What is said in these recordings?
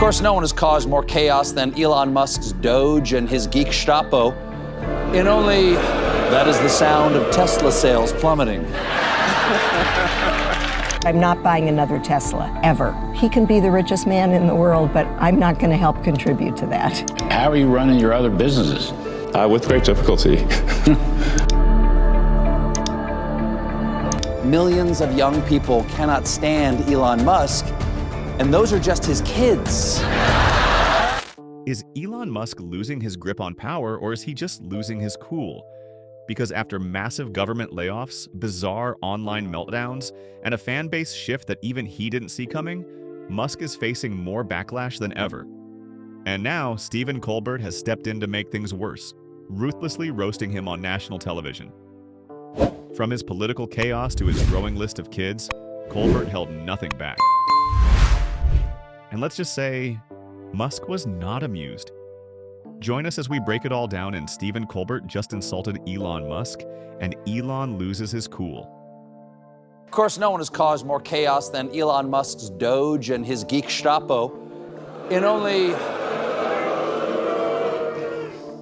course, no one has caused more chaos than Elon Musk's DOGE and his geek Gestapo. In only, that is the sound of Tesla sales plummeting. I'm not buying another Tesla, ever. He can be the richest man in the world, but I'm not going to help contribute to that. How are you running your other businesses? With great difficulty. Millions of young people cannot stand Elon Musk, and those are just his kids. Is Elon Musk losing his grip on power, or is he just losing his cool? Because after massive government layoffs, bizarre online meltdowns, and a fan base shift that even he didn't see coming, Musk is facing more backlash than ever. And now, Stephen Colbert has stepped in to make things worse, ruthlessly roasting him on national television. From his political chaos to his growing list of kids, Colbert held nothing back. And let's just say, Musk was not amused. Join us as we break it all down in Stephen Colbert just insulted Elon Musk, and Elon loses his cool. Of course, no one has caused more chaos than Elon Musk's DOGE and his geek Gestapo. In only,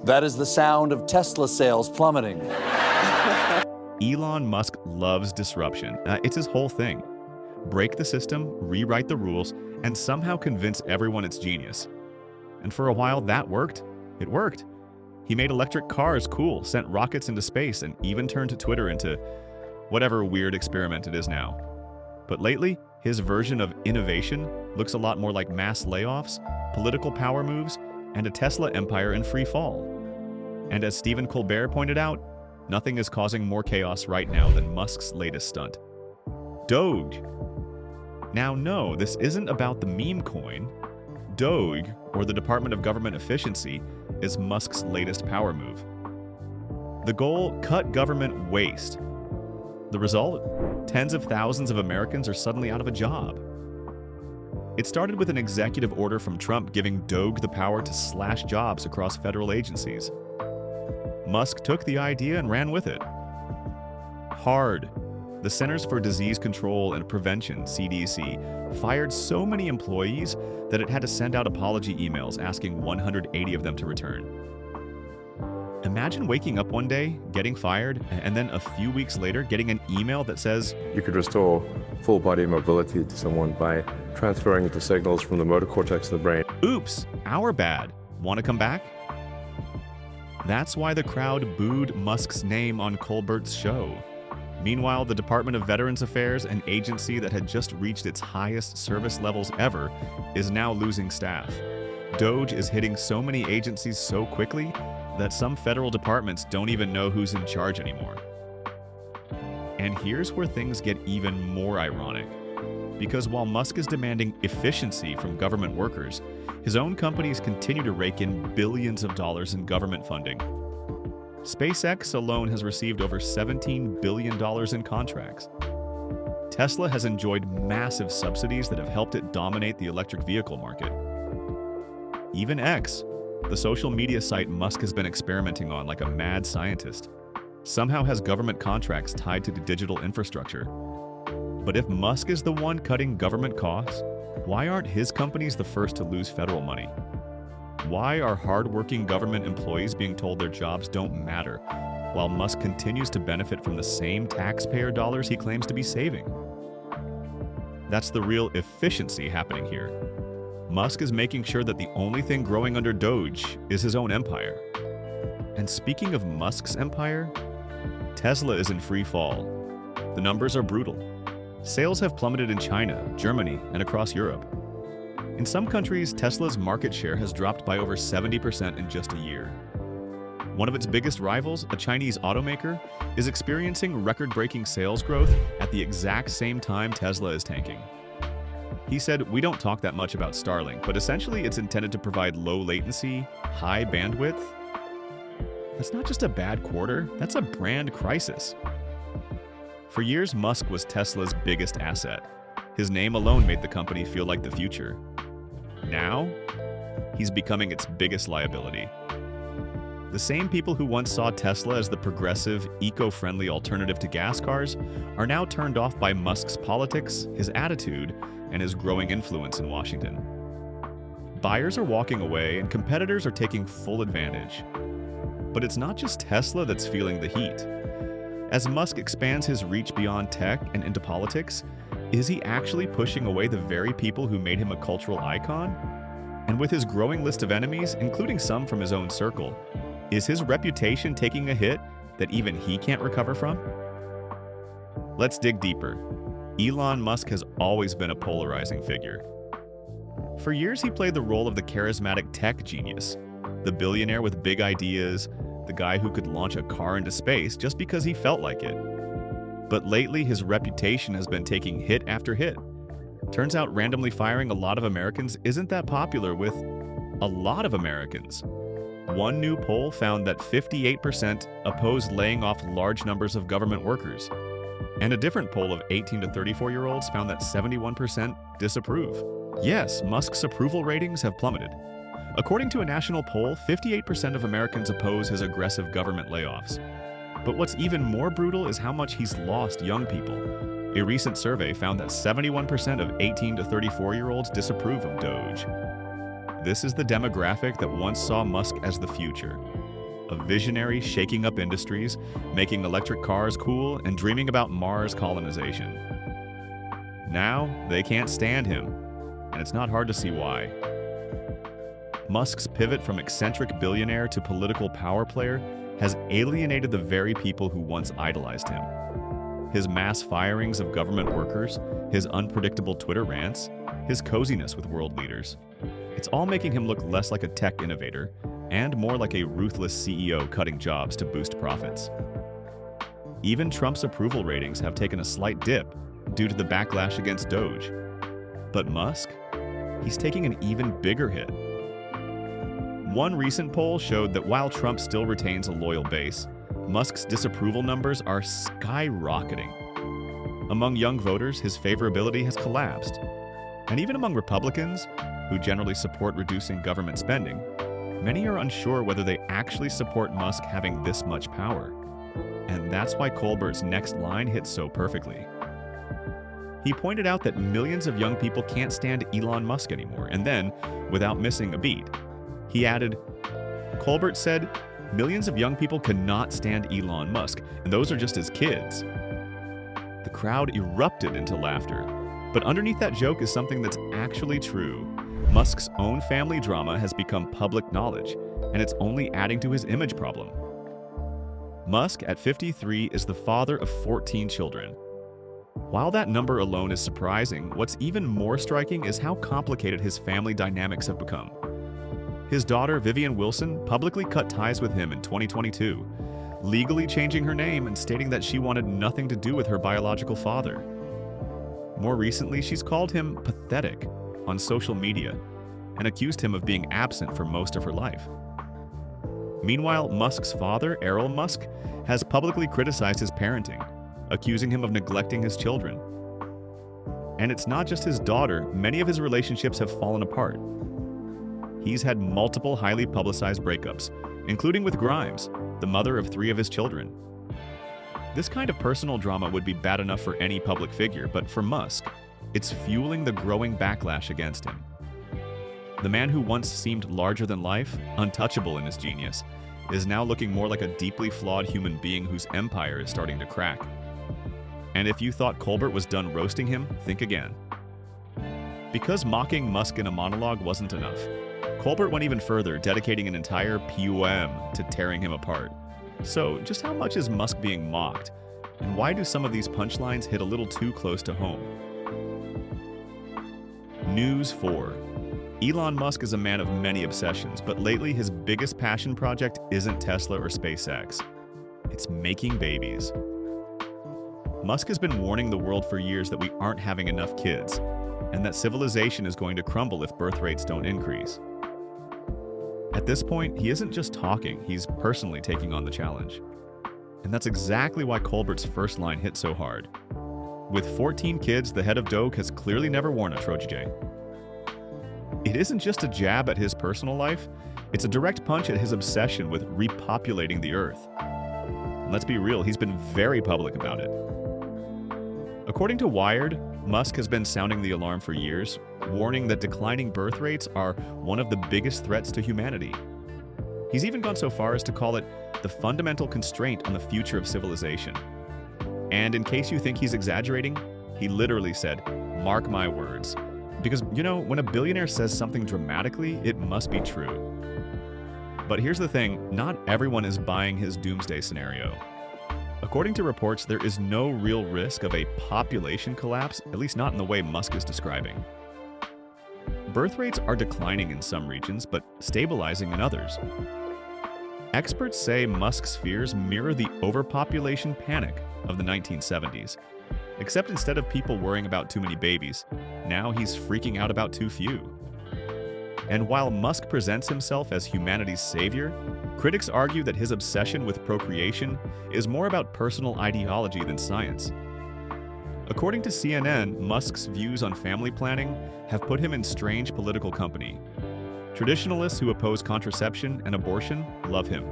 that is the sound of Tesla sales plummeting. Elon Musk loves disruption. It's his whole thing. Break the system, rewrite the rules, and somehow convince everyone it's genius. And for a while that worked. It worked. He made electric cars cool, sent rockets into space, and even turned Twitter into whatever weird experiment it is now. But lately, his version of innovation looks a lot more like mass layoffs, political power moves, and a Tesla empire in free fall. And as Stephen Colbert pointed out, nothing is causing more chaos right now than Musk's latest stunt. DOGE. Now, no, this isn't about the meme coin. DOGE, or the Department of Government Efficiency, is Musk's latest power move. The goal: cut government waste. The result? Tens of thousands of Americans are suddenly out of a job. It started with an executive order from Trump giving DOGE the power to slash jobs across federal agencies. Musk took the idea and ran with it. Hard. The Centers for Disease Control and Prevention, CDC, fired so many employees that it had to send out apology emails asking 180 of them to return. Imagine waking up one day, getting fired, and then a few weeks later getting an email that says, You could restore full body mobility to someone by transferring the signals from the motor cortex to the brain. Oops, our bad. Want to come back? That's why the crowd booed Musk's name on Colbert's show. Meanwhile, the Department of Veterans Affairs, an agency that had just reached its highest service levels ever, is now losing staff. DOGE is hitting so many agencies so quickly that some federal departments don't even know who's in charge anymore. And here's where things get even more ironic. Because while Musk is demanding efficiency from government workers, his own companies continue to rake in billions of dollars in government funding. SpaceX alone has received over $17 billion in contracts. Tesla has enjoyed massive subsidies that have helped it dominate the electric vehicle market. Even X, the social media site Musk has been experimenting on like a mad scientist, somehow has government contracts tied to the digital infrastructure. But if Musk is the one cutting government costs, why aren't his companies the first to lose federal money? Why are hard-working government employees being told their jobs don't matter, while Musk continues to benefit from the same taxpayer dollars he claims to be saving? That's the real efficiency happening here. Musk is making sure that the only thing growing under DOGE is his own empire. And speaking of Musk's empire, Tesla is in free fall. The numbers are brutal. Sales have plummeted in China, Germany, and across Europe. In some countries, Tesla's market share has dropped by over 70% in just a year. One of its biggest rivals, a Chinese automaker, is experiencing record-breaking sales growth at the exact same time Tesla is tanking. He said, "We don't talk that much about Starlink, but essentially it's intended to provide low latency, high bandwidth." That's not just a bad quarter, that's a brand crisis. For years, Musk was Tesla's biggest asset. His name alone made the company feel like the future. Now, he's becoming its biggest liability. The same people who once saw Tesla as the progressive, eco-friendly alternative to gas cars are now turned off by Musk's politics, his attitude, and his growing influence in Washington. Buyers are walking away and competitors are taking full advantage. But it's not just Tesla that's feeling the heat. As Musk expands his reach beyond tech and into politics, is he actually pushing away the very people who made him a cultural icon? And with his growing list of enemies, including some from his own circle, is his reputation taking a hit that even he can't recover from? Let's dig deeper. Elon Musk has always been a polarizing figure. For years, he played the role of the charismatic tech genius, the billionaire with big ideas, the guy who could launch a car into space just because he felt like it. But lately, his reputation has been taking hit after hit. Turns out randomly firing a lot of Americans isn't that popular with a lot of Americans. One new poll found that 58% opposed laying off large numbers of government workers. And a different poll of 18 to 34-year-olds found that 71% disapprove. Yes, Musk's approval ratings have plummeted. According to a national poll, 58% of Americans oppose his aggressive government layoffs. But what's even more brutal is how much he's lost young people. A recent survey found that 71% of 18 to 34-year-olds disapprove of DOGE. This is the demographic that once saw Musk as the future. A visionary shaking up industries, making electric cars cool, and dreaming about Mars colonization. Now, they can't stand him, and it's not hard to see why. Musk's pivot from eccentric billionaire to political power player has alienated the very people who once idolized him. His mass firings of government workers, his unpredictable Twitter rants, his coziness with world leaders. It's all making him look less like a tech innovator and more like a ruthless CEO cutting jobs to boost profits. Even Trump's approval ratings have taken a slight dip due to the backlash against DOGE. But Musk? He's taking an even bigger hit. One recent poll showed that while Trump still retains a loyal base, Musk's disapproval numbers are skyrocketing. Among young voters, his favorability has collapsed. And even among Republicans, who generally support reducing government spending, many are unsure whether they actually support Musk having this much power. And that's why Colbert's next line hits so perfectly. He pointed out that millions of young people can't stand Elon Musk anymore, and then, without missing a beat, he added, Colbert said, millions of young people cannot stand Elon Musk, and those are just his kids. The crowd erupted into laughter. But underneath that joke is something that's actually true. Musk's own family drama has become public knowledge, and it's only adding to his image problem. Musk, at 53, is the father of 14 children. While that number alone is surprising, what's even more striking is how complicated his family dynamics have become. His daughter, Vivian Wilson, publicly cut ties with him in 2022, legally changing her name and stating that she wanted nothing to do with her biological father. More recently, she's called him pathetic on social media and accused him of being absent for most of her life. Meanwhile, Musk's father, Errol Musk, has publicly criticized his parenting, accusing him of neglecting his children. And it's not just his daughter, many of his relationships have fallen apart. He's had multiple highly publicized breakups, including with Grimes, the mother of 3 of his children. This kind of personal drama would be bad enough for any public figure, but for Musk, it's fueling the growing backlash against him. The man who once seemed larger than life, untouchable in his genius, is now looking more like a deeply flawed human being whose empire is starting to crack. And if you thought Colbert was done roasting him, think again. Because mocking Musk in a monologue wasn't enough, Colbert went even further, dedicating an entire poem to tearing him apart. So, just how much is Musk being mocked? And why do some of these punchlines hit a little too close to home? News 4. Elon Musk is a man of many obsessions, but lately his biggest passion project isn't Tesla or SpaceX. It's making babies. Musk has been warning the world for years that we aren't having enough kids, and that civilization is going to crumble if birth rates don't increase. At this point, he isn't just talking, he's personally taking on the challenge. And that's exactly why Colbert's first line hit so hard. With 14 kids, the head of DOGE has clearly never worn a Trojan. It isn't just a jab at his personal life, it's a direct punch at his obsession with repopulating the Earth. And let's be real, he's been very public about it. According to Wired, Musk has been sounding the alarm for years, warning that declining birth rates are one of the biggest threats to humanity. He's even gone so far as to call it the fundamental constraint on the future of civilization. And in case you think he's exaggerating, he literally said, "Mark my words." Because, when a billionaire says something dramatically, it must be true. But here's the thing, not everyone is buying his doomsday scenario. According to reports, there is no real risk of a population collapse, at least not in the way Musk is describing. Birth rates are declining in some regions, but stabilizing in others. Experts say Musk's fears mirror the overpopulation panic of the 1970s. Except instead of people worrying about too many babies, now he's freaking out about too few. And while Musk presents himself as humanity's savior, critics argue that his obsession with procreation is more about personal ideology than science. According to CNN, Musk's views on family planning have put him in strange political company. Traditionalists who oppose contraception and abortion love him.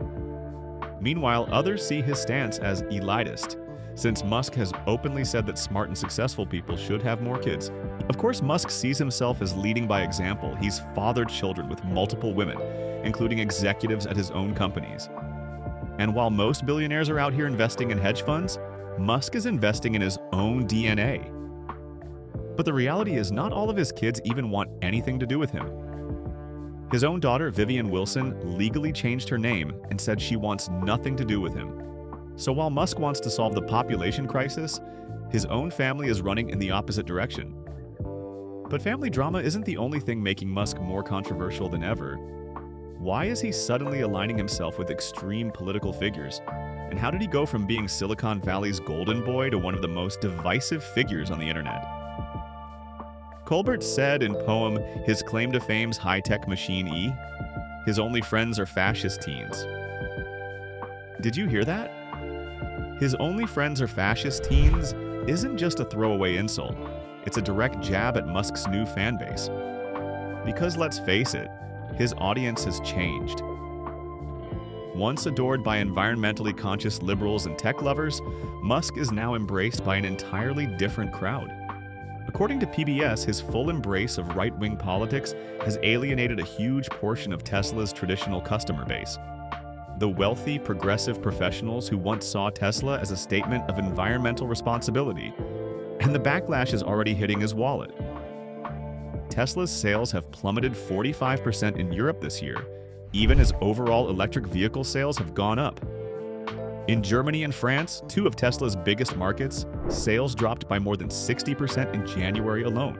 Meanwhile, others see his stance as elitist, since Musk has openly said that smart and successful people should have more kids. Of course, Musk sees himself as leading by example. He's fathered children with multiple women, including executives at his own companies. And while most billionaires are out here investing in hedge funds, Musk is investing in his own DNA. But the reality is not all of his kids even want anything to do with him. His own daughter, Vivian Wilson, legally changed her name and said she wants nothing to do with him. So while Musk wants to solve the population crisis, his own family is running in the opposite direction. But family drama isn't the only thing making Musk more controversial than ever. Why is he suddenly aligning himself with extreme political figures? And how did he go from being Silicon Valley's golden boy to one of the most divisive figures on the internet? Colbert said in poem his claim to fame's high-tech machine E, his only friends are fascist teens. Did you hear that? His only friends are fascist teens isn't just a throwaway insult. It's a direct jab at Musk's new fan base. Because let's face it, his audience has changed. Once adored by environmentally conscious liberals and tech lovers, Musk is now embraced by an entirely different crowd. According to PBS, his full embrace of right-wing politics has alienated a huge portion of Tesla's traditional customer base. The wealthy, progressive professionals who once saw Tesla as a statement of environmental responsibility, and the backlash is already hitting his wallet. Tesla's sales have plummeted 45% in Europe this year, even as overall electric vehicle sales have gone up. In Germany and France, two of Tesla's biggest markets, sales dropped by more than 60% in January alone.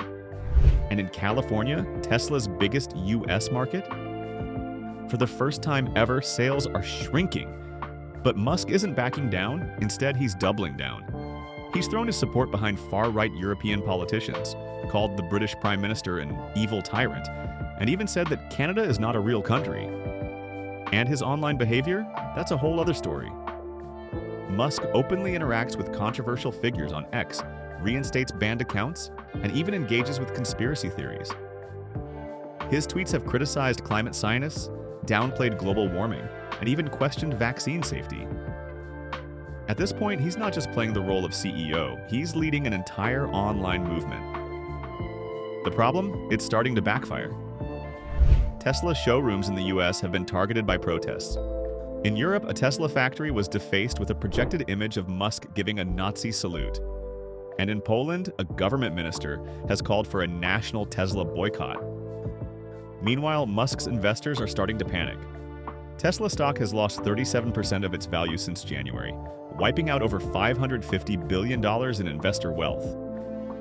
And in California, Tesla's biggest US market, for the first time ever, sales are shrinking. But Musk isn't backing down, instead he's doubling down. He's thrown his support behind far-right European politicians, called the British Prime Minister an evil tyrant, and even said that Canada is not a real country. And his online behavior? That's a whole other story. Musk openly interacts with controversial figures on X, reinstates banned accounts, and even engages with conspiracy theories. His tweets have criticized climate scientists, downplayed global warming, and even questioned vaccine safety. At this point, he's not just playing the role of CEO, he's leading an entire online movement. The problem? It's starting to backfire. Tesla showrooms in the US have been targeted by protests. In Europe, a Tesla factory was defaced with a projected image of Musk giving a Nazi salute. And in Poland, a government minister has called for a national Tesla boycott. Meanwhile, Musk's investors are starting to panic. Tesla stock has lost 37% of its value since January, wiping out over $550 billion in investor wealth.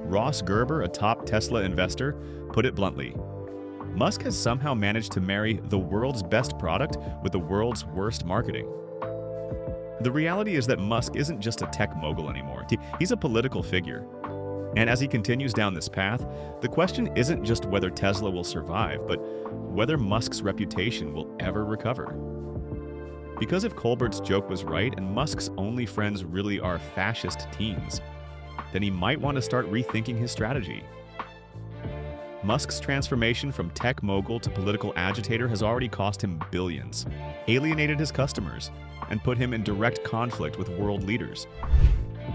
Ross Gerber, a top Tesla investor, put it bluntly, Musk has somehow managed to marry the world's best product with the world's worst marketing. The reality is that Musk isn't just a tech mogul anymore. He's a political figure. And as he continues down this path, the question isn't just whether Tesla will survive, but whether Musk's reputation will ever recover. Because if Colbert's joke was right and Musk's only friends really are fascist teens, then he might want to start rethinking his strategy. Musk's transformation from tech mogul to political agitator has already cost him billions, alienated his customers, and put him in direct conflict with world leaders.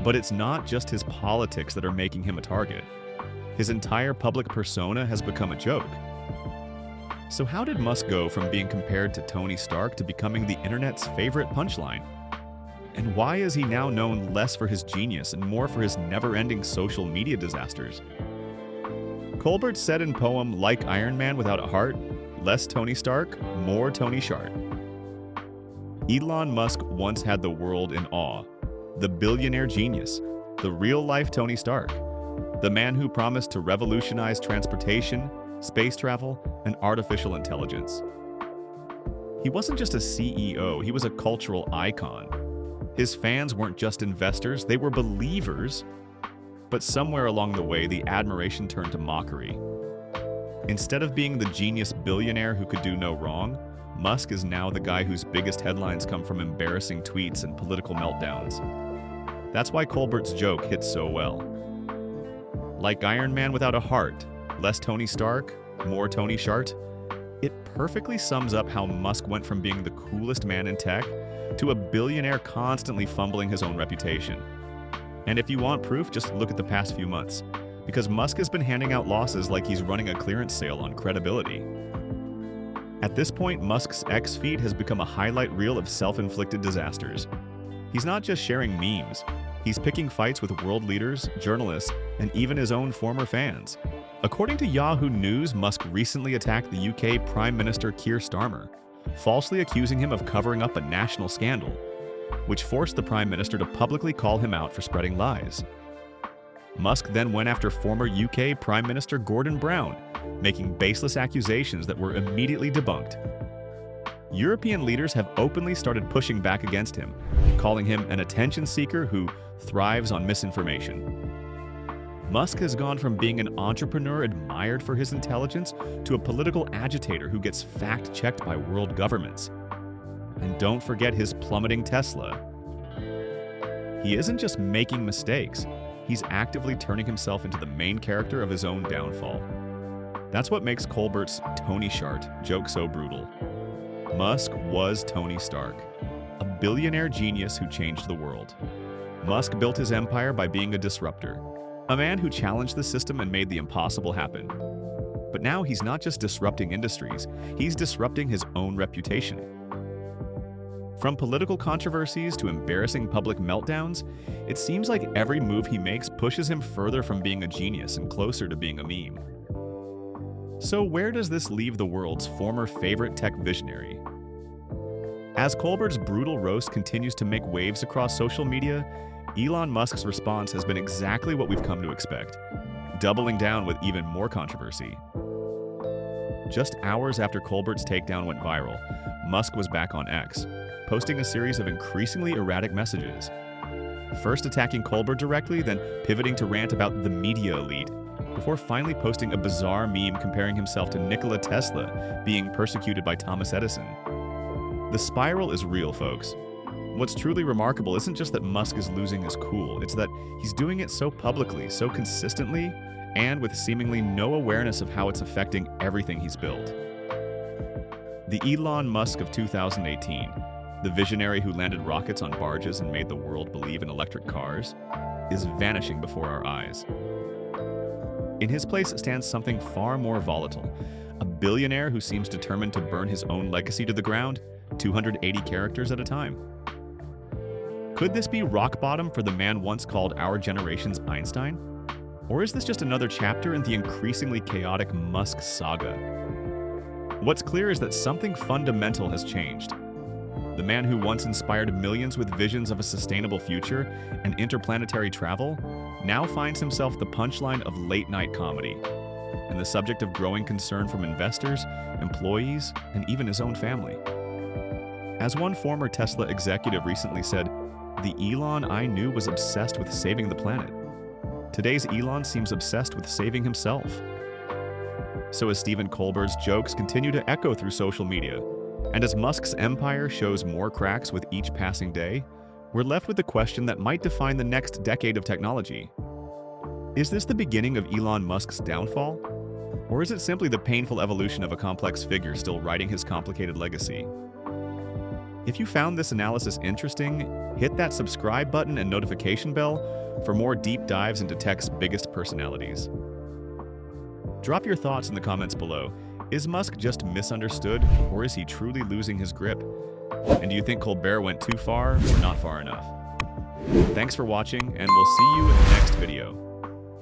But it's not just his politics that are making him a target. His entire public persona has become a joke. So how did Musk go from being compared to Tony Stark to becoming the internet's favorite punchline? And why is he now known less for his genius and more for his never-ending social media disasters? Colbert said in poem Like Iron Man Without a Heart, less Tony Stark, more Tony Shart. Elon Musk once had the world in awe. The billionaire genius, the real-life Tony Stark, the man who promised to revolutionize transportation, space travel, and artificial intelligence. He wasn't just a CEO, he was a cultural icon. His fans weren't just investors, they were believers. But somewhere along the way, the admiration turned to mockery. Instead of being the genius billionaire who could do no wrong, Musk is now the guy whose biggest headlines come from embarrassing tweets and political meltdowns. That's why Colbert's joke hits so well. Like Iron Man Without a Heart, less Tony Stark, more Tony Shart. It perfectly sums up how Musk went from being the coolest man in tech to a billionaire constantly fumbling his own reputation. And if you want proof, just look at the past few months, because Musk has been handing out losses like he's running a clearance sale on credibility. At this point, Musk's X feed has become a highlight reel of self-inflicted disasters. He's not just sharing memes, he's picking fights with world leaders, journalists, and even his own former fans. According to Yahoo News, Musk recently attacked the UK Prime Minister Keir Starmer, falsely accusing him of covering up a national scandal, which forced the Prime Minister to publicly call him out for spreading lies. Musk then went after former UK Prime Minister Gordon Brown, making baseless accusations that were immediately debunked. European leaders have openly started pushing back against him, calling him an attention seeker who thrives on misinformation. Musk has gone from being an entrepreneur admired for his intelligence to a political agitator who gets fact-checked by world governments. And don't forget his plummeting Tesla. He isn't just making mistakes, he's actively turning himself into the main character of his own downfall. That's what makes Colbert's Tony Shart joke so brutal. Musk was Tony Stark, a billionaire genius who changed the world. Musk built his empire by being a disruptor, a man who challenged the system and made the impossible happen. But now he's not just disrupting industries, he's disrupting his own reputation. From political controversies to embarrassing public meltdowns, it seems like every move he makes pushes him further from being a genius and closer to being a meme. So where does this leave the world's former favorite tech visionary? As Colbert's brutal roast continues to make waves across social media, Elon Musk's response has been exactly what we've come to expect, doubling down with even more controversy. Just hours after Colbert's takedown went viral, Musk was back on X, posting a series of increasingly erratic messages. First attacking Colbert directly, then pivoting to rant about the media elite, before finally posting a bizarre meme comparing himself to Nikola Tesla being persecuted by Thomas Edison. The spiral is real, folks. What's truly remarkable isn't just that Musk is losing his cool, it's that he's doing it so publicly, so consistently, and with seemingly no awareness of how it's affecting everything he's built. The Elon Musk of 2018, the visionary who landed rockets on barges and made the world believe in electric cars, is vanishing before our eyes. In his place stands something far more volatile, a billionaire who seems determined to burn his own legacy to the ground, 280 characters at a time. Could this be rock bottom for the man once called our generation's Einstein? Or is this just another chapter in the increasingly chaotic Musk saga? What's clear is that something fundamental has changed. The man who once inspired millions with visions of a sustainable future and interplanetary travel now finds himself the punchline of late-night comedy and the subject of growing concern from investors, employees, and even his own family. As one former Tesla executive recently said, "The Elon I knew was obsessed with saving the planet. Today's Elon seems obsessed with saving himself." So as Stephen Colbert's jokes continue to echo through social media, and as Musk's empire shows more cracks with each passing day, we're left with the question that might define the next decade of technology. Is this the beginning of Elon Musk's downfall? Or is it simply the painful evolution of a complex figure still writing his complicated legacy? If you found this analysis interesting, hit that subscribe button and notification bell for more deep dives into tech's biggest personalities. Drop your thoughts in the comments below. Is Musk just misunderstood, or is he truly losing his grip? And do you think Colbert went too far or not far enough? Thanks for watching, and we'll see you in the next video.